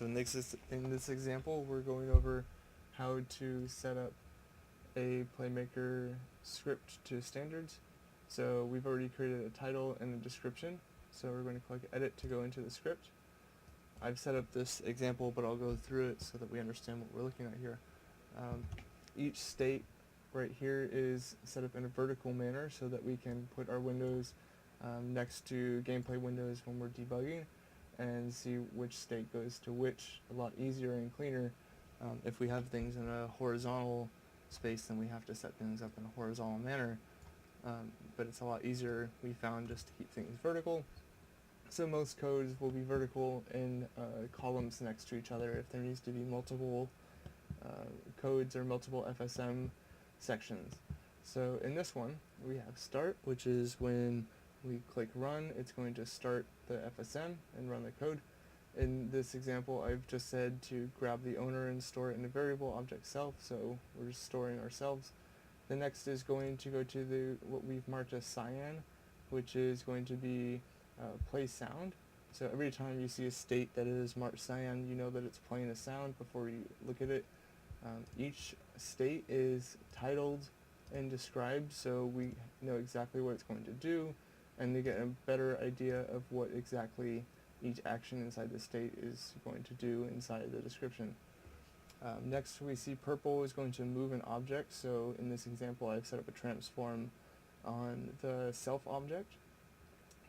So in this example, we're going over how to set up a Playmaker script to standards. So we've already created a title and a description. So we're going to click Edit to go into the script. I've set up this example, but I'll go through it so that we understand what we're looking at here. Each state right here is set up in a vertical manner so that we can put our windows next to gameplay windows when we're debugging and see which state goes to which a lot easier and cleaner. If we have things in a horizontal space, then we have to set things up in a horizontal manner, but it's a lot easier, we found, just to keep things vertical. So most codes will be vertical in columns next to each other if there needs to be multiple codes or multiple FSM sections. So in this one, we have start, which is when we click run, it's going to start the FSM and run the code. In this example, I've just said to grab the owner and store it in a variable object self, so we're just storing ourselves. The next is going to go to what we've marked as cyan, which is going to be play sound. So every time you see a state that is marked cyan, you know that it's playing a sound before you look at it. Each state is titled and described, so we know exactly what it's going to do, and they get a better idea of what exactly each action inside the state is going to do inside the description. Next, we see purple is going to move an object. So in this example, I've set up a transform on the self object.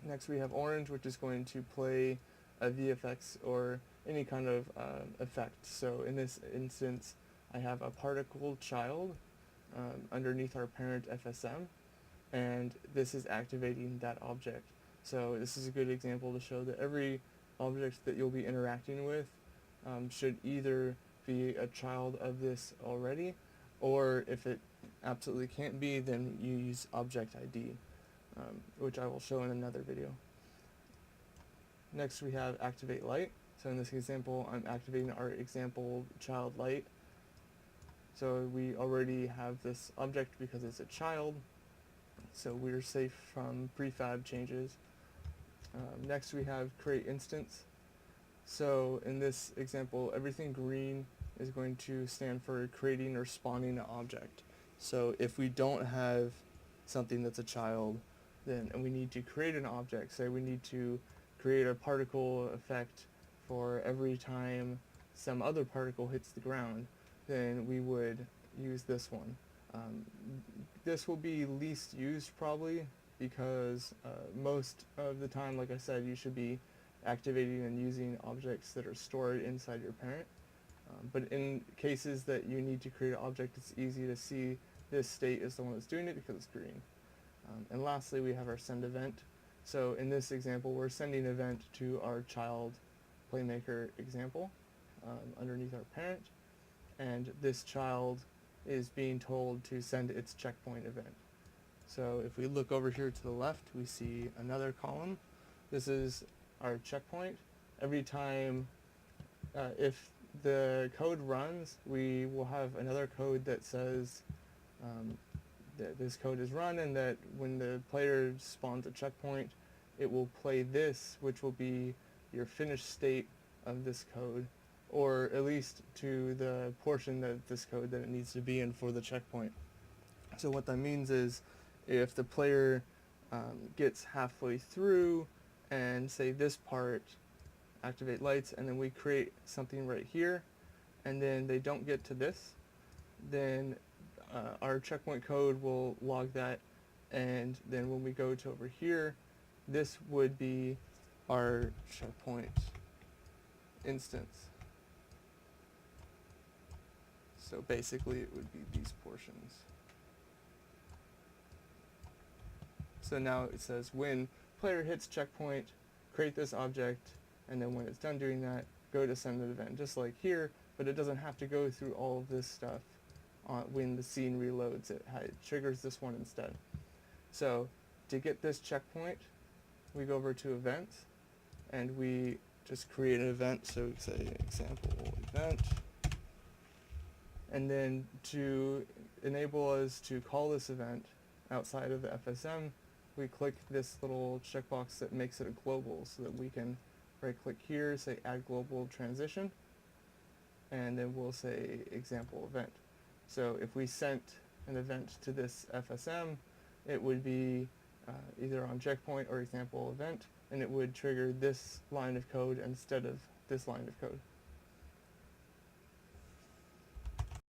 Next, we have orange, which is going to play a VFX or any kind of effect. So in this instance, I have a particle child underneath our parent FSM, and this is activating that object. So this is a good example to show that every object that you'll be interacting with should either be a child of this already, or if it absolutely can't be, then you use object ID, which I will show in another video. Next, we have activate light. So in this example, I'm activating our example child light. So we already have this object because it's a child, so we're safe from prefab changes. Next, we have create instance. So in this example, everything green is going to stand for creating or spawning an object. So if we don't have something that's a child, then and we need to create an object, say we need to create a particle effect for every time some other particle hits the ground, then we would use this one. This will be least used probably because most of the time, like I said, you should be activating and using objects that are stored inside your parent. But in cases that you need to create an object, it's easy to see this state is the one that's doing it because it's green. And lastly, we have our send event. So in this example, we're sending event to our child Playmaker example underneath our parent, and this child is being told to send its checkpoint event. So if we look over here to the left, we see another column. This is our checkpoint. Every time, if the code runs, we will have another code that says that this code is run, and that when the player spawns a checkpoint, it will play this, which will be your finished state of this code, or at least to the portion of this code that it needs to be in for the checkpoint. So what that means is if the player gets halfway through and say this part, activate lights, and then we create something right here, and then they don't get to this, then our checkpoint code will log that, and then when we go to over here, this would be our checkpoint instance. So basically it would be these portions. So now it says when player hits checkpoint, create this object, and then when it's done doing that, go to send an event, just like here, but it doesn't have to go through all of this stuff when the scene reloads. It triggers this one instead. So to get this checkpoint, we go over to events, and we just create an event, so we say example event, and then to enable us to call this event outside of the FSM, we click this little checkbox that makes it a global so that we can right click here, say add global transition, and then we'll say example event. So if we sent an event to this FSM, it would be either on checkpoint or example event, and it would trigger this line of code instead of this line of code.